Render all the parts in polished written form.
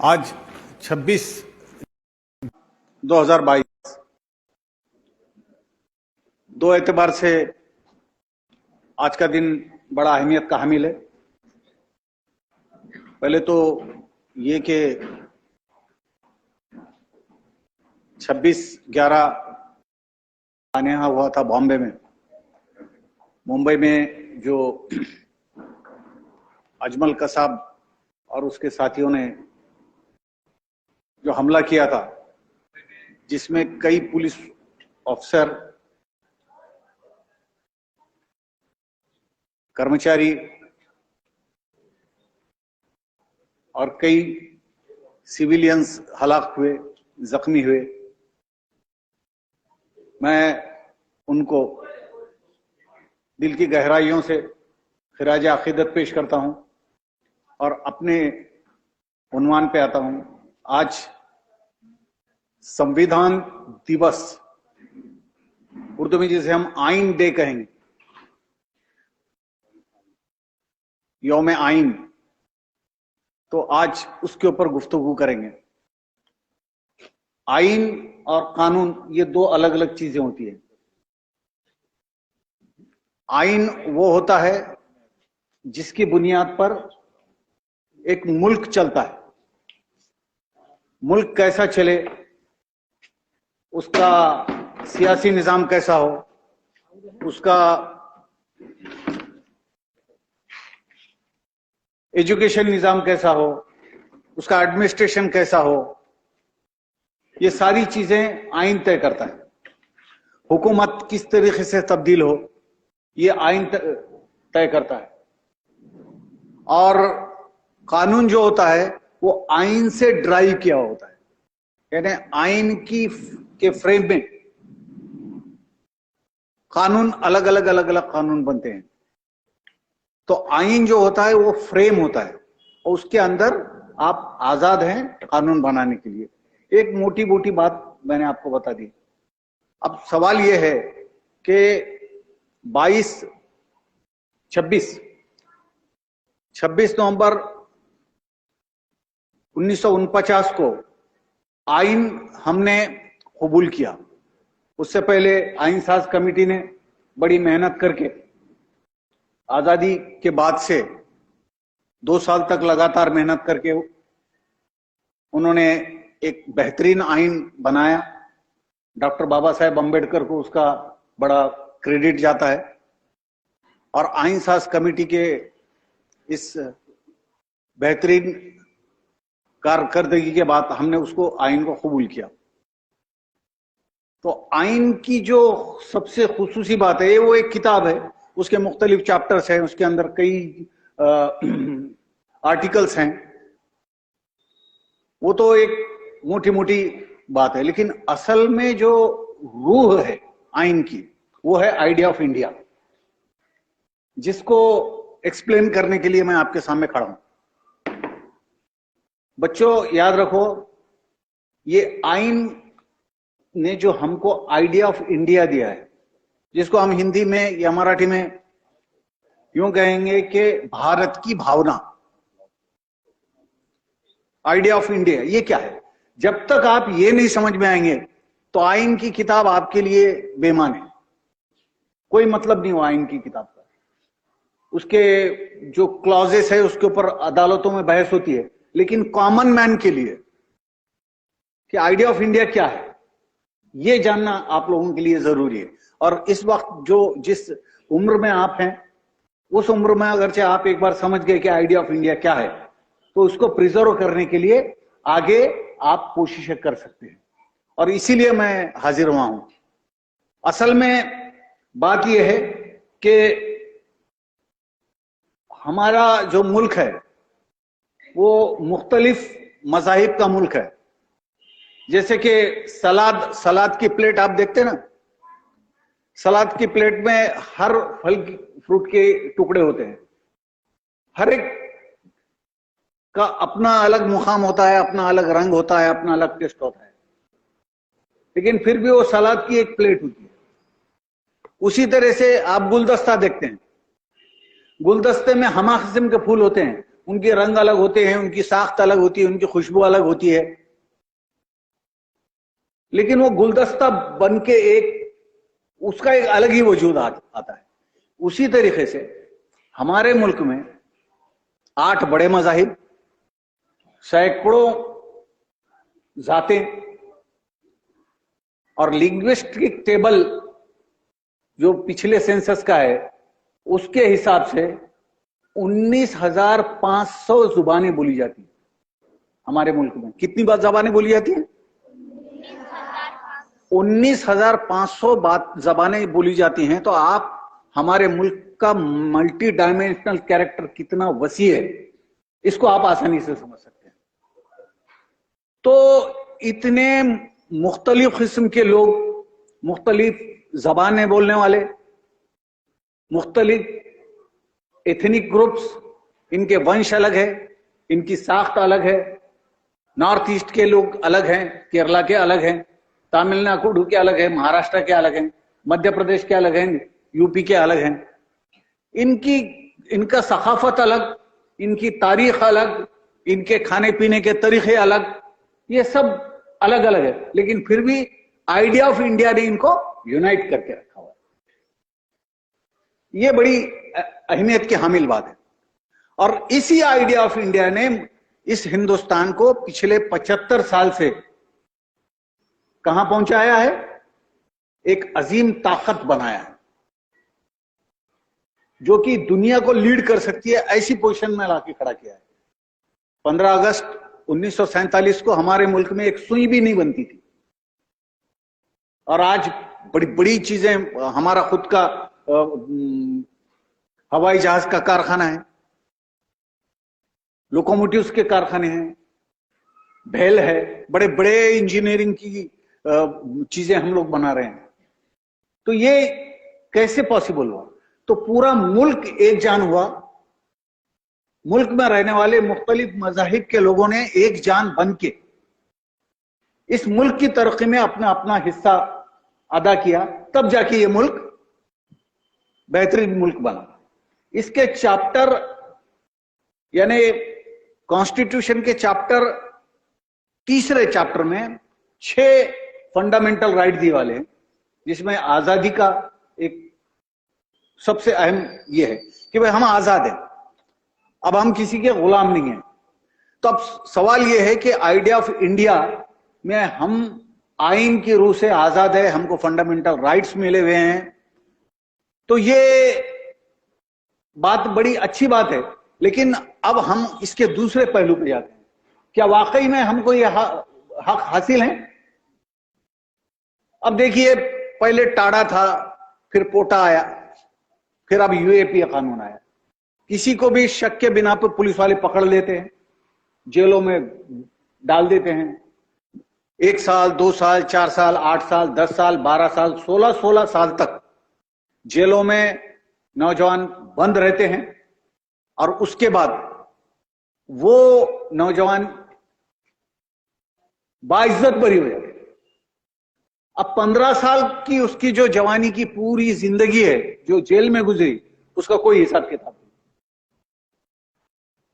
आज 26/2022 दो एतबार से आज का दिन बड़ा अहमियत का हामिल है। पहले तो ये कि 26/11 यहाँ हुआ था बॉम्बे में। मुंबई में जो अजमल कसाब और उसके साथियों ने जो हमला किया था, जिसमें कई पुलिस ऑफिसर, कर्मचारी और कई सिविलियंस हलाक हुए, जख्मी हुए। मैं उनको दिल की गहराइयों से खिराज अकीदत पेश करता हूं और अपने उन्वान पे आता हूं। आज संविधान दिवस, उर्दू में जिसे हम आइन डे कहेंगे, यौम आइन, तो आज उसके ऊपर गुफ्तगू करेंगे। आइन और कानून ये दो अलग अलग चीजें होती है। आइन वो होता है जिसकी बुनियाद पर एक मुल्क चलता है। मुल्क कैसा चले, उसका सियासी निजाम कैसा हो, उसका एजुकेशन निजाम कैसा हो, उसका एडमिनिस्ट्रेशन कैसा हो, ये सारी चीजें आइन तय करता है। हुकूमत किस तरीके से तब्दील हो, ये आइन तय करता है। और कानून जो होता है वो आइन से ड्राइव किया होता है, यानी आइन के फ्रेम में कानून अलग अलग कानून बनते हैं। तो आइन जो होता है वो फ्रेम होता है और उसके अंदर आप आजाद हैं कानून बनाने के लिए। एक मोटी मोटी बात मैंने आपको बता दी। अब सवाल यह है कि 26 नवंबर 1949 को आइन हमने कबूल किया। उससे पहले आइन साज कमेटी ने बड़ी मेहनत करके आजादी के बाद से 2 साल तक लगातार मेहनत करके उन्होंने एक बेहतरीन आइन बनाया। डॉक्टर बाबा साहेब अम्बेडकर को उसका बड़ा क्रेडिट जाता है। और आइन साज कमेटी के इस बेहतरीन कारकर्दगी के बाद हमने उसको आइन को कबूल किया। तो आइन की जो सबसे खुसूसी बात है, वो एक किताब है, उसके मुख्तलिफ चैप्टर्स हैं, उसके अंदर कई आर्टिकल्स हैं। वो तो एक मोटी मोटी बात है, लेकिन असल में जो रूह है आइन की, वो है आइडिया ऑफ इंडिया, जिसको एक्सप्लेन करने के लिए मैं आपके सामने खड़ा हूं। बच्चों याद रखो, ये आइन ने जो हमको आइडिया ऑफ इंडिया दिया है, जिसको हम हिंदी में या मराठी में यूं कहेंगे कि भारत की भावना, आइडिया ऑफ इंडिया, ये क्या है? जब तक आप ये नहीं समझ में आएंगे तो आइन की किताब आपके लिए बेईमान है। कोई मतलब नहीं हो आइन की किताब का। उसके जो क्लॉजेस है उसके ऊपर अदालतों में बहस होती है, लेकिन कॉमन मैन के लिए कि आइडिया ऑफ इंडिया क्या है, ये जानना आप लोगों के लिए जरूरी है। और इस वक्त जो जिस उम्र में आप हैं, उस उम्र में अगरचे आप एक बार समझ गए कि आइडिया ऑफ इंडिया क्या है, तो उसको प्रिजर्व करने के लिए आगे आप कोशिशें कर सकते हैं। और इसीलिए मैं हाजिर हुआ हूं। असल में बात यह है कि हमारा जो मुल्क है वो मुख्तलिफ मज़ाहिब का मुल्क है। जैसे कि सलाद की प्लेट आप देखते हैं ना, सलाद की प्लेट में हर फल फ्रूट के टुकड़े होते हैं। हर एक का अपना अलग मुकाम होता है, अपना अलग रंग होता है, अपना अलग टेस्ट होता है, लेकिन फिर भी वो सलाद की एक प्लेट होती है। उसी तरह से आप गुलदस्ता देखते हैं, गुलदस्ते में हमा किस्म के फूल होते हैं, उनके रंग अलग होते हैं, उनकी साख्त अलग होती है, उनकी खुशबू अलग होती है, लेकिन वो गुलदस्ता बन के उसका एक अलग ही वजूद आता है। उसी तरीके से हमारे मुल्क में 8 बड़े मज़ाहिब, सैकड़ों जातें और लिंग्विस्टिक टेबल जो पिछले सेंसस का है उसके हिसाब से 19,500 जुबानें बोली जाती हैं हमारे मुल्क में। कितनी बात जबानें बोली जाती हैं? 19,500 जबानें बोली जाती हैं। तो आप हमारे मुल्क का मल्टी डायमेंशनल कैरेक्टर कितना वसी है, इसको आप आसानी से समझ सकते हैं। तो इतने मुख्तलिफ किस्म के लोग, मुख्तलिफ जबानें बोलने वाले, मुख्तलिफ एथनिक ग्रुप्स, इनके वंश अलग है, इनकी साख्त अलग है। नॉर्थ ईस्ट के लोग अलग हैं, केरला के अलग हैं, तमिलनाडु के अलग है, महाराष्ट्र के अलग हैं, मध्य प्रदेश के अलग हैं, यूपी के अलग हैं। इनका सकाफत अलग, इनकी तारीख अलग, इनके खाने पीने के तरीके अलग, ये सब अलग अलग है, लेकिन फिर भी आइडिया ऑफ इंडिया ने इनको यूनाइट करके रखा हुआ है। ये बड़ी अहमियत की हामिल बात है। और इसी आइडिया ऑफ इंडिया ने इस हिंदुस्तान को पिछले 75 साल से कहां पहुंचाया है? एक अजीम ताकत बनाया है जो कि दुनिया को लीड कर सकती है, ऐसी पोजीशन में लाके खड़ा किया है। 15 अगस्त 1947 को हमारे मुल्क में एक सुई भी नहीं बनती थी, और आज बड़ी बड़ी चीजें, हमारा खुद का हवाई जहाज का कारखाना है, लोकोमोटिव्स के कारखाने हैं, भेल है, बड़े बड़े इंजीनियरिंग की चीजें हम लोग बना रहे हैं। तो ये कैसे पॉसिबल हुआ? तो पूरा मुल्क एक जान हुआ। मुल्क में रहने वाले मुख्तलिफ मज़ाहिब के लोगों ने एक जान बन के इस मुल्क की तरक्की में अपना अपना हिस्सा अदा किया, तब जाके ये मुल्क बेहतरीन मुल्क बना। इसके चैप्टर, यानी कॉन्स्टिट्यूशन के चैप्टर, तीसरे चैप्टर में 6 फंडामेंटल राइट दिए वाले हैं, जिसमें आजादी का एक सबसे अहम ये है कि भाई हम आजाद हैं, अब हम किसी के गुलाम नहीं हैं। तो अब सवाल ये है कि आइडिया ऑफ इंडिया में हम आइन की रूह से आजाद है, हमको फंडामेंटल राइट्स मिले हुए हैं, तो ये बात बड़ी अच्छी बात है। लेकिन अब हम इसके दूसरे पहलू पे जाते हैं, क्या वाकई में हमको ये हक हासिल है? अब देखिए, पहले टाडा था, फिर पोटा आया, फिर अब यूएपी कानून आया। किसी को भी शक के बिना पर पुलिस वाले पकड़ लेते हैं, जेलों में डाल देते हैं। 1 साल, 2 साल, 4 साल, 8 साल, 10 साल, 12 साल, 16 साल तक जेलों में नौजवान बंद रहते हैं, और उसके बाद वो नौजवान बाइज्जत बरी हो जाते हैं। अब 15 साल की उसकी जो जवानी की पूरी जिंदगी है जो जेल में गुजरी, उसका कोई हिसाब किताब नहीं।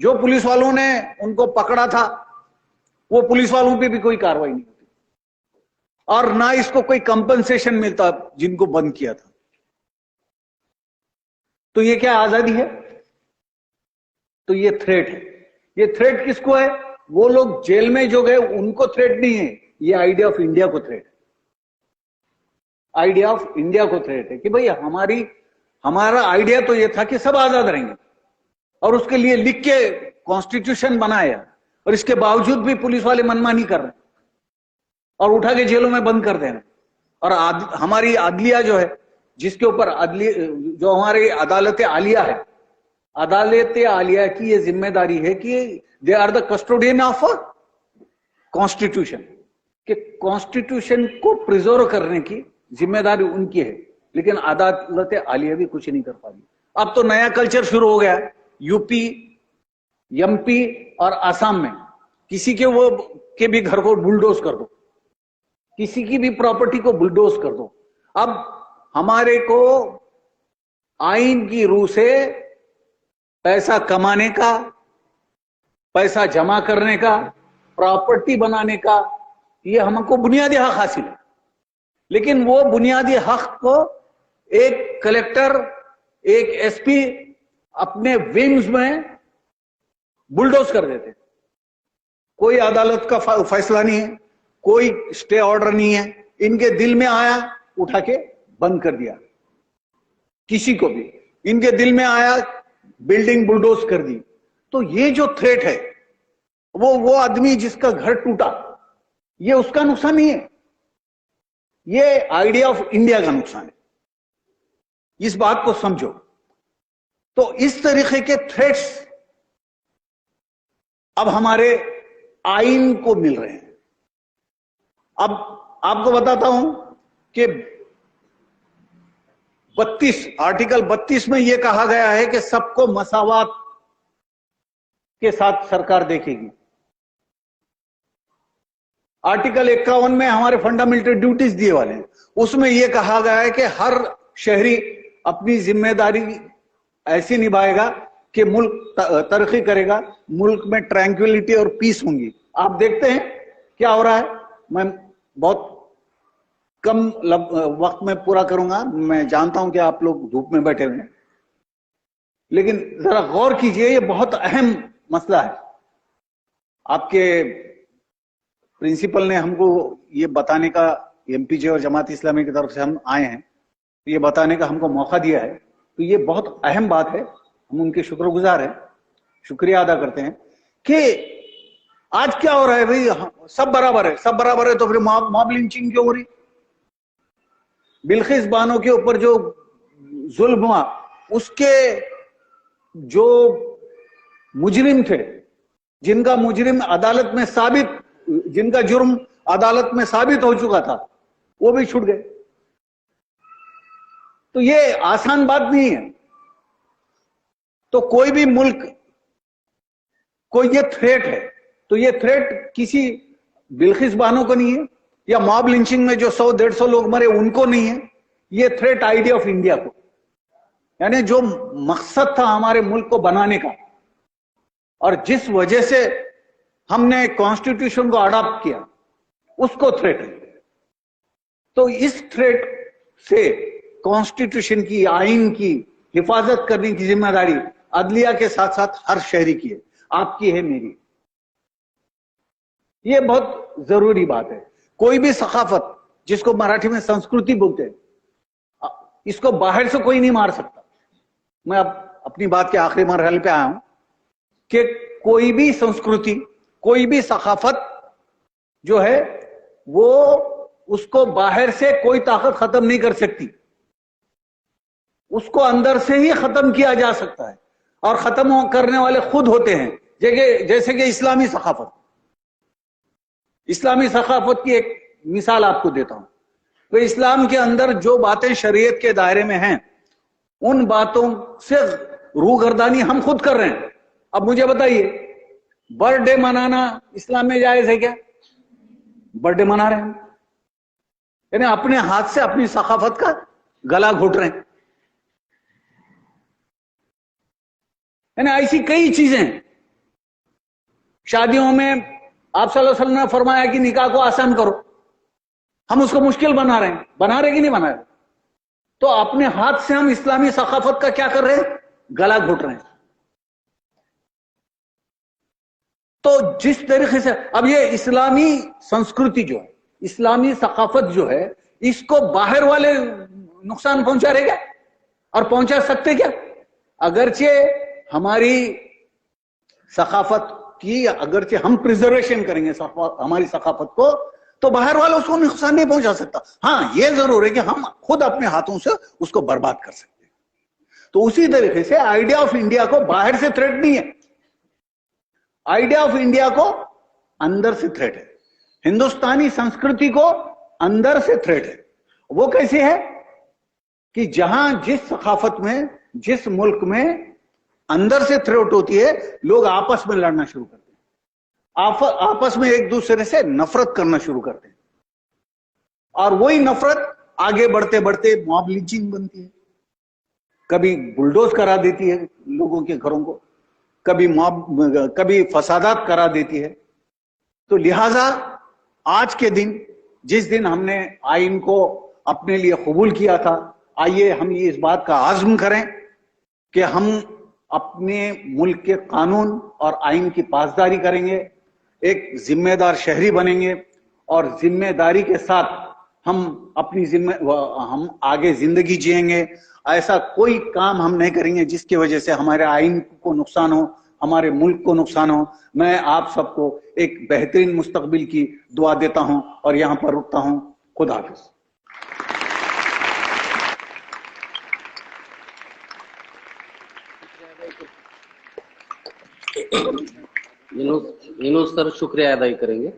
जो पुलिस वालों ने उनको पकड़ा था, वो पुलिस वालों पे भी कोई कार्रवाई नहीं होती, और ना इसको कोई कंपनसेशन मिलता जिनको बंद किया था। तो ये क्या आजादी है? तो ये थ्रेट है। ये थ्रेट किसको है? वो लोग जेल में जो गए उनको थ्रेट नहीं है, ये आइडिया ऑफ इंडिया को थ्रेट है। आइडिया ऑफ इंडिया को थ्रेट है कि भाई हमारा आइडिया तो ये था कि सब आजाद रहेंगे, और उसके लिए लिख के कॉन्स्टिट्यूशन बनाया, और इसके बावजूद भी पुलिस वाले मनमानी कर रहे हैं और उठा के जेलों में बंद कर दे रहे हैं। और हमारी अदलिया जो है, जिसके ऊपर जो हमारी अदालत आलिया है, अदालत आलिया की ये जिम्मेदारी है कि they are the custodian of constitution, कि कॉन्स्टिट्यूशन को प्रिजर्व करने की जिम्मेदारी उनकी है। लेकिन अदालत आलिया भी कुछ नहीं कर पा रही। अब तो नया कल्चर शुरू हो गया, यूपी, एमपी और असम में किसी के भी घर को बुलडोज कर दो, किसी की भी प्रॉपर्टी को बुलडोज कर दो। अब हमारे को आइन की रूह से पैसा कमाने का, पैसा जमा करने का, प्रॉपर्टी बनाने का, ये हमको बुनियादी हक हासिल है। लेकिन वो बुनियादी हक को एक कलेक्टर, एक एसपी अपने विंग्स में बुलडोज कर देते। कोई अदालत का फैसला नहीं है, कोई स्टे ऑर्डर नहीं है, इनके दिल में आया उठा के बंद कर दिया। किसी को भी इनके दिल में आया बिल्डिंग बुलडोज कर दी। तो ये जो थ्रेट है, वो आदमी जिसका घर टूटा, ये उसका नुकसान नहीं है, ये आइडिया ऑफ इंडिया का नुकसान है। इस बात को समझो। तो इस तरीके के थ्रेट्स अब हमारे आइन को मिल रहे हैं। अब आपको बताता हूं कि आर्टिकल 32 में यह कहा गया है कि सबको मसावात के साथ सरकार देखेगी। आर्टिकल 51 में हमारे फंडामेंटल ड्यूटीज दिए वाले हैं, उसमें यह कहा गया है कि हर शहरी अपनी जिम्मेदारी ऐसी निभाएगा कि मुल्क तरक्की करेगा, मुल्क में ट्रैंक्विलिटी और पीस होंगी। आप देखते हैं क्या हो रहा है। मैं बहुत कम वक्त में पूरा करूंगा, मैं जानता हूं कि आप लोग धूप में बैठे हुए हैं, लेकिन जरा गौर कीजिए, ये बहुत अहम मसला है। आपके प्रिंसिपल ने हमको ये बताने का, एमपीजे और जमात इस्लामी की तरफ से हम आए हैं, तो ये बताने का हमको मौका दिया है, तो ये बहुत अहम बात है। हम उनके शुक्रगुजार हैं, शुक्रिया अदा करते हैं कि आज क्या हो रहा है भाई, सब बराबर है, सब बराबर है, तो फिर मॉब लिंचिंग क्यों हो रही? बिल्किस बानो के ऊपर जो जुल्म हुआ, उसके जो मुजरिम थे, जिनका जुर्म अदालत में साबित हो चुका था, वो भी छूट गए। तो ये आसान बात नहीं है। तो कोई भी मुल्क को ये थ्रेट है, तो ये थ्रेट किसी बिल्किस बानो को नहीं है, या मॉब लिंचिंग में जो 100-150 लोग मरे उनको नहीं है। ये थ्रेट आइडिया ऑफ इंडिया को, यानी जो मकसद था हमारे मुल्क को बनाने का, और जिस वजह से हमने कॉन्स्टिट्यूशन को अडॉप्ट किया, उसको थ्रेट है। तो इस थ्रेट से कॉन्स्टिट्यूशन की, आइन की हिफाजत करने की जिम्मेदारी अदलिया के साथ साथ हर शहरी की है, आपकी है, मेरी। ये बहुत जरूरी बात है। कोई भी सकाफत, जिसको मराठी में संस्कृति बोलते हैं, इसको बाहर से कोई नहीं मार सकता। मैं अब अपनी बात के आखिरी मरहले पे आया हूं कि कोई भी संस्कृति, कोई भी सकाफत जो है, वो उसको बाहर से कोई ताकत खत्म नहीं कर सकती, उसको अंदर से ही खत्म किया जा सकता है, और खत्म करने वाले खुद होते हैं। जैसे कि इस्लामी सकाफत की एक मिसाल आपको देता हूं। तो इस्लाम के अंदर जो बातें शरीयत के दायरे में हैं, उन बातों से रूगर्दानी हम खुद कर रहे हैं। अब मुझे बताइए, बर्थडे मनाना इस्लाम में जायज है क्या? बर्थडे मना रहे हैं, यानी अपने हाथ से अपनी सकाफत का गला घोट रहे हैं। यानी ऐसी कई चीजें, शादियों में आप सल्लल्लाहु अलैहि वसल्लम ने फरमाया कि निकाह को आसान करो, हम उसको मुश्किल बना रहे हैं। बना रहे कि नहीं बना रहे? तो अपने हाथ से हम इस्लामी सकाफत का क्या कर रहे हैं? गला घोट रहे हैं। तो जिस तरीके से अब ये इस्लामी संस्कृति जो है, इस्लामी सकाफत जो है, इसको बाहर वाले नुकसान पहुंचा रहे क्या, और पहुंचा सकते क्या? अगरचे हमारी सकाफत की, अगरचे हम प्रिजर्वेशन करेंगे हमारी सकाफत को, तो बाहर वाला उसको नुकसान नहीं पहुंचा सकता। हाँ, ये जरूर है कि हम खुद अपने हाथों से उसको बर्बाद कर सकते हैं। तो उसी तरीके से आइडिया ऑफ इंडिया को बाहर से थ्रेट नहीं है, आइडिया ऑफ इंडिया को अंदर से थ्रेट है। हिंदुस्तानी संस्कृति को अंदर से थ्रेट है। वो कैसे है कि जहां जिस सकाफत में, जिस मुल्क में अंदर से थ्रेट होती है, लोग आपस में लड़ना शुरू करते हैं, आपस में एक दूसरे से नफरत करना शुरू करते हैं, और वही नफरत आगे बढ़ते बढ़ते मॉब लिंचिंग बनती है, कभी बुलडोज करा देती है लोगों के घरों को, कभी फसादात करा देती है। तो लिहाजा आज के दिन, जिस दिन हमने आइन को अपने लिए कबूल किया था, आइए हम इस बात का आज़्म करें कि हम अपने मुल्क के कानून और आइन की पासदारी करेंगे, एक जिम्मेदार शहरी बनेंगे और जिम्मेदारी के साथ हम आगे जिंदगी जिएंगे। ऐसा कोई काम हम नहीं करेंगे जिसकी वजह से हमारे आइन को नुकसान हो, हमारे मुल्क को नुकसान हो। मैं आप सबको एक बेहतरीन मुस्तकबिल की दुआ देता हूं और यहां पर रुकता हूं। खुदा हाफिज। यूनुस सर शुक्रिया अदा करेंगे।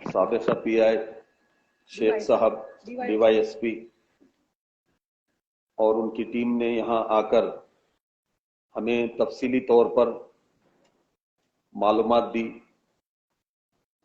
साबिक़ा पीआई शेख साहब DYSP और उनकी टीम ने यहाँ आकर हमें तफसीली तौर पर मालूमात दी।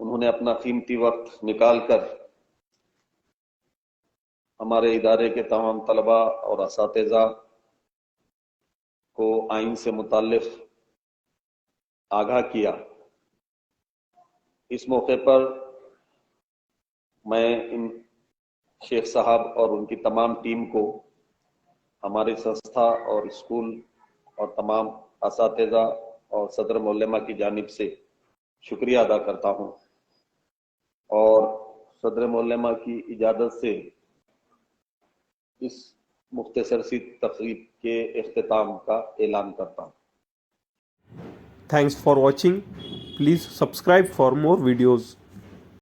उन्होंने अपना कीमती वक्त निकालकर हमारे इदारे के तमाम तलबा और असातिज़ा को आइन से मुताल्लिक़ आगाह किया। इस मौके पर मैं इन शेख साहब और उनकी तमाम टीम को हमारी संस्था और स्कूल और तमाम असातिज़ा और सदर मोल्लेमा की जानिब से शुक्रिया अदा करता हूं और सदर मोल्लेमा की इजाज़त से इस मुख्तसर सी तकरीब के इख्तिताम का ऐलान करता हूं। Thanks for watching. Please subscribe for more videos.